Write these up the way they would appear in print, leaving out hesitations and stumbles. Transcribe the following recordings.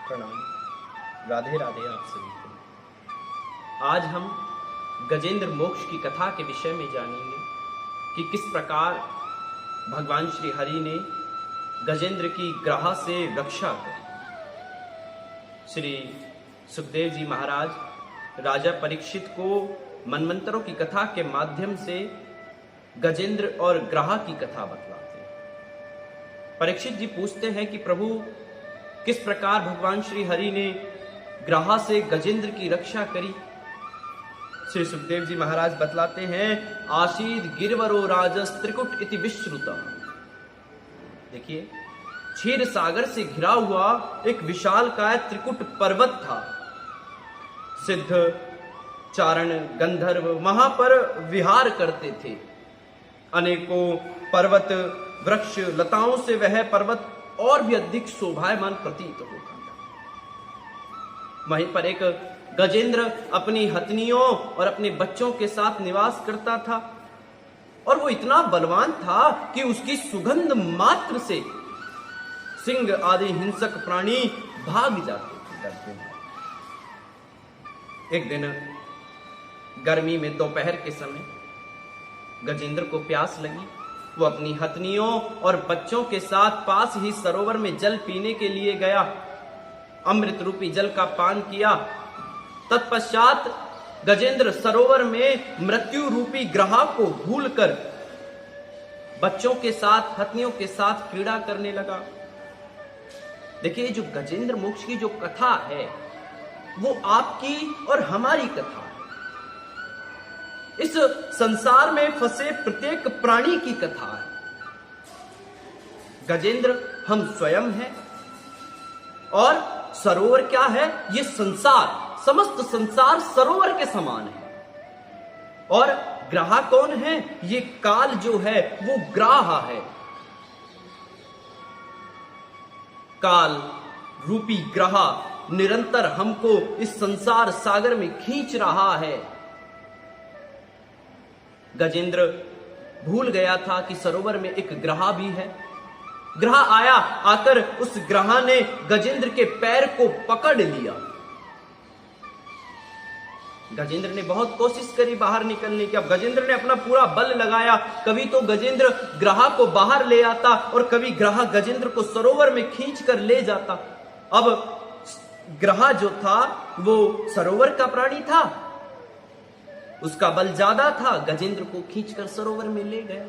प्रणाम। राधे राधे आप सभी को। आज हम गजेंद्र मोक्ष की कथा के विषय में जानेंगे कि किस प्रकार भगवान श्री हरि ने गजेंद्र की ग्रह से रक्षा की। श्री सुखदेव जी महाराज राजा परीक्षित को मनमंत्रों की कथा के माध्यम से गजेंद्र और ग्रह की कथा बतलाते हैं। परीक्षित जी पूछते हैं कि प्रभु, किस प्रकार भगवान श्री हरि ने ग्रह से गजेंद्र की रक्षा करी। श्री सुखदेव जी महाराज बतलाते हैं, आशीद गिरवरो राजस त्रिकुट इति विश्रुता। देखिए, क्षीर सागर से घिरा हुआ एक विशालकाय त्रिकुट पर्वत था। सिद्ध चारण गंधर्व वहां पर विहार करते थे। अनेकों पर्वत वृक्ष लताओं से वह पर्वत और भी अधिक शोभायमान प्रतीत होता था। वहीं पर एक गजेंद्र अपनी हथनियों और अपने बच्चों के साथ निवास करता था और वो इतना बलवान था कि उसकी सुगंध मात्र से सिंह आदि हिंसक प्राणी भाग जाते थे। एक दिन गर्मी में दोपहर के समय गजेंद्र को प्यास लगी। वो अपनी हथनियों और बच्चों के साथ पास ही सरोवर में जल पीने के लिए गया। अमृत रूपी जल का पान किया। तत्पश्चात गजेंद्र सरोवर में मृत्यु रूपी ग्रह को भूलकर बच्चों के साथ हथनियों के साथ क्रीड़ा करने लगा। देखिए, जो गजेंद्र मोक्ष की जो कथा है वो आपकी और हमारी कथा है। इस संसार में फंसे प्रत्येक प्राणी की कथा है। गजेंद्र हम स्वयं हैं और सरोवर क्या है? ये संसार, समस्त संसार सरोवर के समान है। और ग्रह कौन है? ये काल जो है वो ग्राह है। काल रूपी ग्रह निरंतर हमको इस संसार सागर में खींच रहा है। गजेंद्र भूल गया था कि सरोवर में एक ग्रह भी है। ग्रह आया, आकर उस ग्रह ने गजेंद्र के पैर को पकड़ लिया। गजेंद्र ने बहुत कोशिश करी बाहर निकलने की। अब गजेंद्र ने अपना पूरा बल लगाया। कभी तो गजेंद्र ग्रह को बाहर ले आता और कभी ग्रह गजेंद्र को सरोवर में खींच कर ले जाता। अब ग्रह जो था वो सरोवर का प्राणी था, उसका बल ज्यादा था, गजेंद्र को खींचकर सरोवर में ले गया।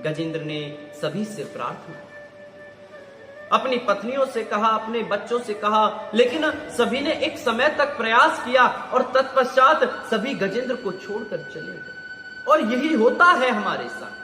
गजेंद्र ने सभी से प्रार्थना, अपनी पत्नियों से कहा, अपने बच्चों से कहा, लेकिन सभी ने एक समय तक प्रयास किया और तत्पश्चात सभी गजेंद्र को छोड़कर चले गए। और यही होता है हमारे साथ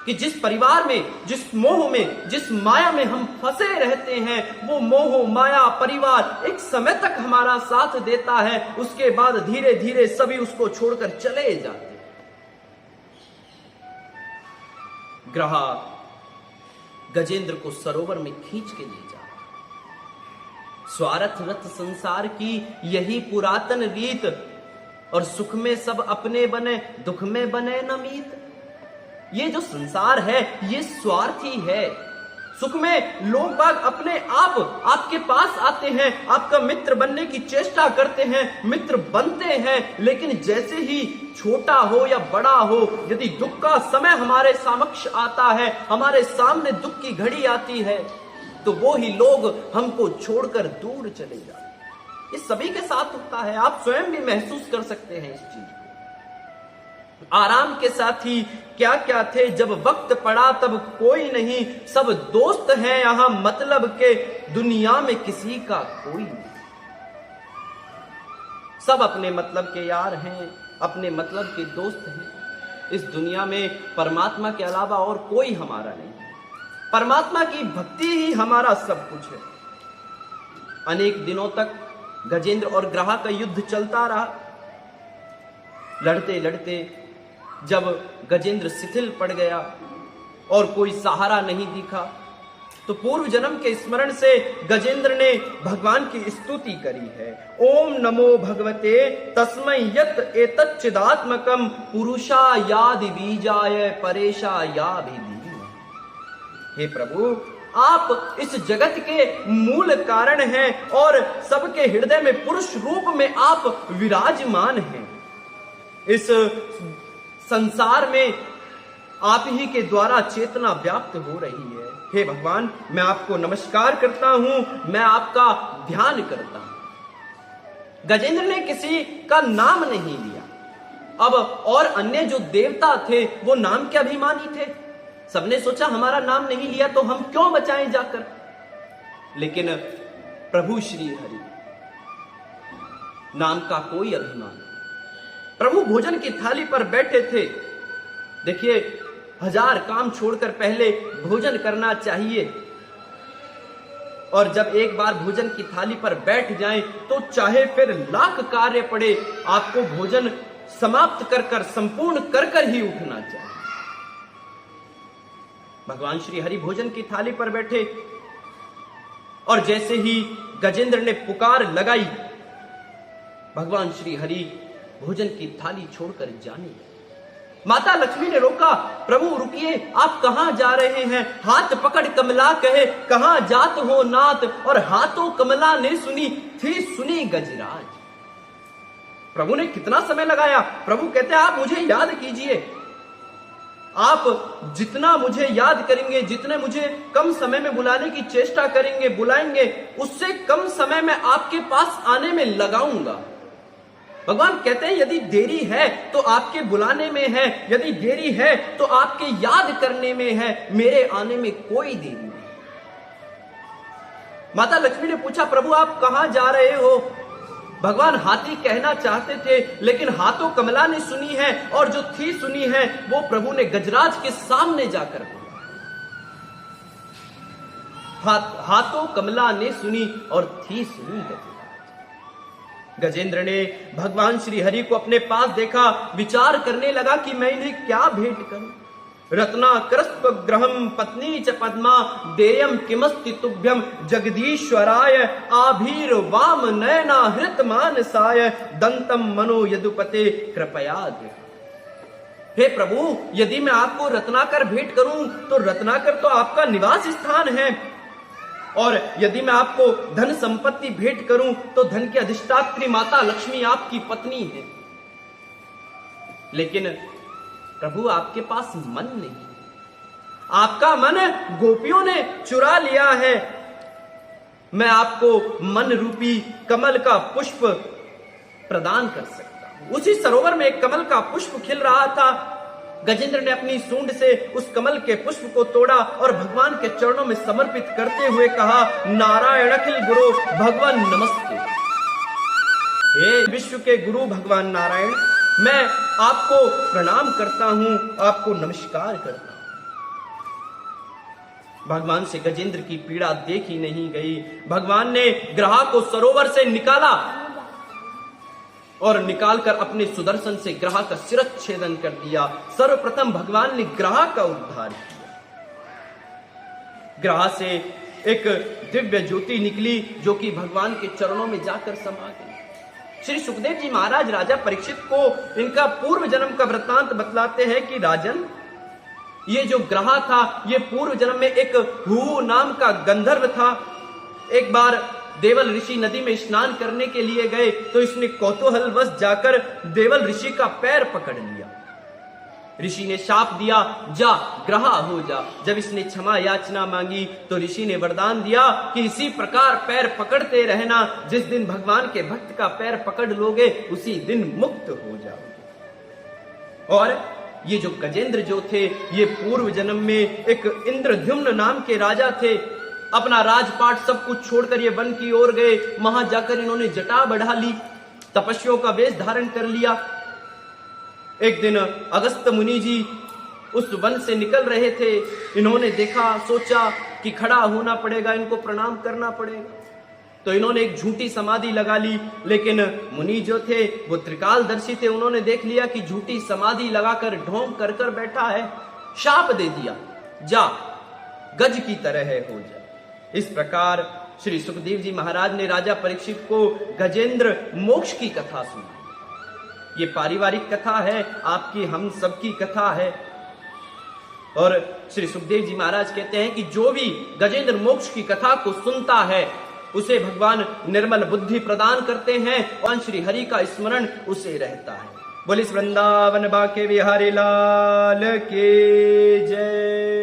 कि जिस परिवार में, जिस मोह में, जिस माया में हम फंसे रहते हैं, वो मोह माया परिवार एक समय तक हमारा साथ देता है, उसके बाद धीरे धीरे सभी उसको छोड़कर चले जाते हैं। ग्रह गजेंद्र को सरोवर में खींच के ले जा। स्वार्थ रत संसार की यही पुरातन रीत, और सुख में सब अपने बने, दुख में बने न मीत। ये जो संसार है ये स्वार्थी है। सुख में लोग बाग अपने आप आपके पास आते हैं, आपका मित्र बनने की चेष्टा करते हैं, मित्र बनते हैं, लेकिन जैसे ही छोटा हो या बड़ा हो, यदि दुख का समय हमारे समक्ष आता है, हमारे सामने दुख की घड़ी आती है, तो वो ही लोग हमको छोड़कर दूर चले जाते हैं। ये सभी के साथ होता है। आप स्वयं भी महसूस कर सकते हैं इस चीज को। आराम के साथी क्या क्या थे, जब वक्त पड़ा तब कोई नहीं, सब दोस्त हैं यहां मतलब के, दुनिया में किसी का कोई नहीं। सब अपने मतलब के यार हैं, अपने मतलब के दोस्त हैं। इस दुनिया में परमात्मा के अलावा और कोई हमारा नहीं है। परमात्मा की भक्ति ही हमारा सब कुछ है। अनेक दिनों तक गजेंद्र और ग्रह का युद्ध चलता रहा। लड़ते लड़ते जब गजेंद्र शिथिल पड़ गया और कोई सहारा नहीं दिखा, तो पूर्व जन्म के स्मरण से गजेंद्र ने भगवान की स्तुति करी है। ओम नमो भगवते तस्मै यत् एतच्चिदात्मकम पुरुषा यादि बीजाय परेशा या भी। हे प्रभु, आप इस जगत के मूल कारण हैं और सबके हृदय में पुरुष रूप में आप विराजमान हैं। इस संसार में आप ही के द्वारा चेतना व्याप्त हो रही है। हे भगवान, मैं आपको नमस्कार करता हूं, मैं आपका ध्यान करता हूं। गजेंद्र ने किसी का नाम नहीं लिया। अब और अन्य जो देवता थे वो नाम के अभिमानी थे। सबने सोचा हमारा नाम नहीं लिया तो हम क्यों बचाएं जाकर। लेकिन प्रभु श्री हरि नाम का कोई अभिमान। प्रभु भोजन की थाली पर बैठे थे। देखिए, 1000 काम छोड़कर पहले भोजन करना चाहिए, और जब एक बार भोजन की थाली पर बैठ जाएं तो चाहे फिर लाख कार्य पड़े, आपको भोजन समाप्त कर संपूर्ण कर ही उठना चाहिए। भगवान श्री हरि भोजन की थाली पर बैठे और जैसे ही गजेंद्र ने पुकार लगाई, भगवान श्री हरि भोजन की थाली छोड़कर जाने लगे। माता लक्ष्मी ने रोका, प्रभु रुकिए, आप कहां जा रहे हैं? हाथ पकड़ कमला कहे, कहां जात हो नाथ, और हाथों कमला ने सुनी थी सुनी गजराज। प्रभु ने कितना समय लगाया? प्रभु कहते हैं आप मुझे याद कीजिए, आप जितना मुझे याद करेंगे, जितने मुझे कम समय में बुलाने की चेष्टा करेंगे, बुलाएंगे, उससे कम समय में आपके पास आने में लगाऊंगा। भगवान कहते हैं यदि देरी है तो आपके बुलाने में है, यदि देरी है तो आपके याद करने में है, मेरे आने में कोई देरी नहीं। माता लक्ष्मी ने पूछा, प्रभु आप कहां जा रहे हो? भगवान हाथी कहना चाहते थे, लेकिन हाथों कमला ने सुनी है, और जो थी सुनी है वो प्रभु ने गजराज के सामने जाकर बोला। हाथों कमला ने सुनी और थी सुनी गजराज। गजेंद्र ने भगवान श्री हरि को अपने पास देखा, विचार करने लगा कि मैं इन्हें क्या भेंट करूं। रत्ना करस्प ग्रहम पत्नी च पद्मा देयम किमस्ति तुभ्यम जगदीश्वराय आभीर वाम नयना हृत मानसाय दंतम मनो यदुपते कृपया दे। हे प्रभु, यदि मैं आपको रत्नाकर भेंट करूं तो रत्नाकर तो आपका निवास स्थान है, और यदि मैं आपको धन संपत्ति भेंट करूं तो धन की अधिष्ठात्री माता लक्ष्मी आपकी पत्नी है। लेकिन प्रभु आपके पास मन नहीं, आपका मन गोपियों ने चुरा लिया है। मैं आपको मन रूपी कमल का पुष्प प्रदान कर सकता हूं। उसी सरोवर में एक कमल का पुष्प खिल रहा था। गजेंद्र ने अपनी सूंड से उस कमल के पुष्प को तोड़ा और भगवान के चरणों में समर्पित करते हुए कहा, नारायण अखिल गुरु भगवान नमस्ते। हे विश्व के गुरु भगवान नारायण, मैं आपको प्रणाम करता हूं, आपको नमस्कार करता हूं। भगवान से गजेंद्र की पीड़ा देखी नहीं गई। भगवान ने ग्राह को सरोवर से निकाला और निकालकर अपने सुदर्शन से ग्राह का शिरच्छेदन कर दिया। सर्वप्रथम भगवान ने ग्राह का उद्धार किया। ग्राह से एक दिव्य ज्योति निकली जो कि भगवान के चरणों में जाकर समा गई। श्री सुखदेव जी महाराज राजा परीक्षित को इनका पूर्व जन्म का वृत्तांत बतलाते हैं कि राजन, ये जो ग्राह था ये पूर्व जन्म में एक हू नाम का गंधर्व था। एक बार देवल ऋषि नदी में स्नान करने के लिए गए तो इसने कौतूहलवश जाकर देवल ऋषि का पैर पकड़ लिया। ऋषि ने शाप दिया, जा ग्राह हो जा। जब इसने क्षमा याचना मांगी तो ऋषि ने वरदान दिया कि इसी प्रकार पैर पकड़ते रहना, जिस दिन भगवान के भक्त का पैर पकड़ लोगे उसी दिन मुक्त हो जाओगे। और ये जो गजेंद्र जो थे ये पूर्व जन्म में एक इंद्रद्युम्न नाम के राजा थे। अपना राजपाट सब कुछ छोड़कर ये वन की ओर गए। वहां जाकर इन्होंने जटा बढ़ा ली, तपस्वियों का वेश धारण कर लिया। एक दिन अगस्त मुनि जी उस वन से निकल रहे थे। इन्होंने देखा, सोचा कि खड़ा होना पड़ेगा, इनको प्रणाम करना पड़ेगा। तो इन्होंने एक झूठी समाधि लगा ली। लेकिन मुनि जो थे वो त्रिकालदर्शी थे। उन्होंने देख लिया कि झूठी समाधि लगाकर ढोंग कर कर बैठा है। शाप दे दिया, जा गज की तरह हो जा। इस प्रकार श्री सुखदेव जी महाराज ने राजा परीक्षित को गजेंद्र मोक्ष की कथा सुनाई। ये पारिवारिक कथा है, आपकी हम सबकी कथा है। और श्री सुखदेव जी महाराज कहते हैं कि जो भी गजेंद्र मोक्ष की कथा को सुनता है उसे भगवान निर्मल बुद्धि प्रदान करते हैं और श्री हरि का स्मरण उसे रहता है। बोले वृंदावन बाके बिहारी लाल की जय।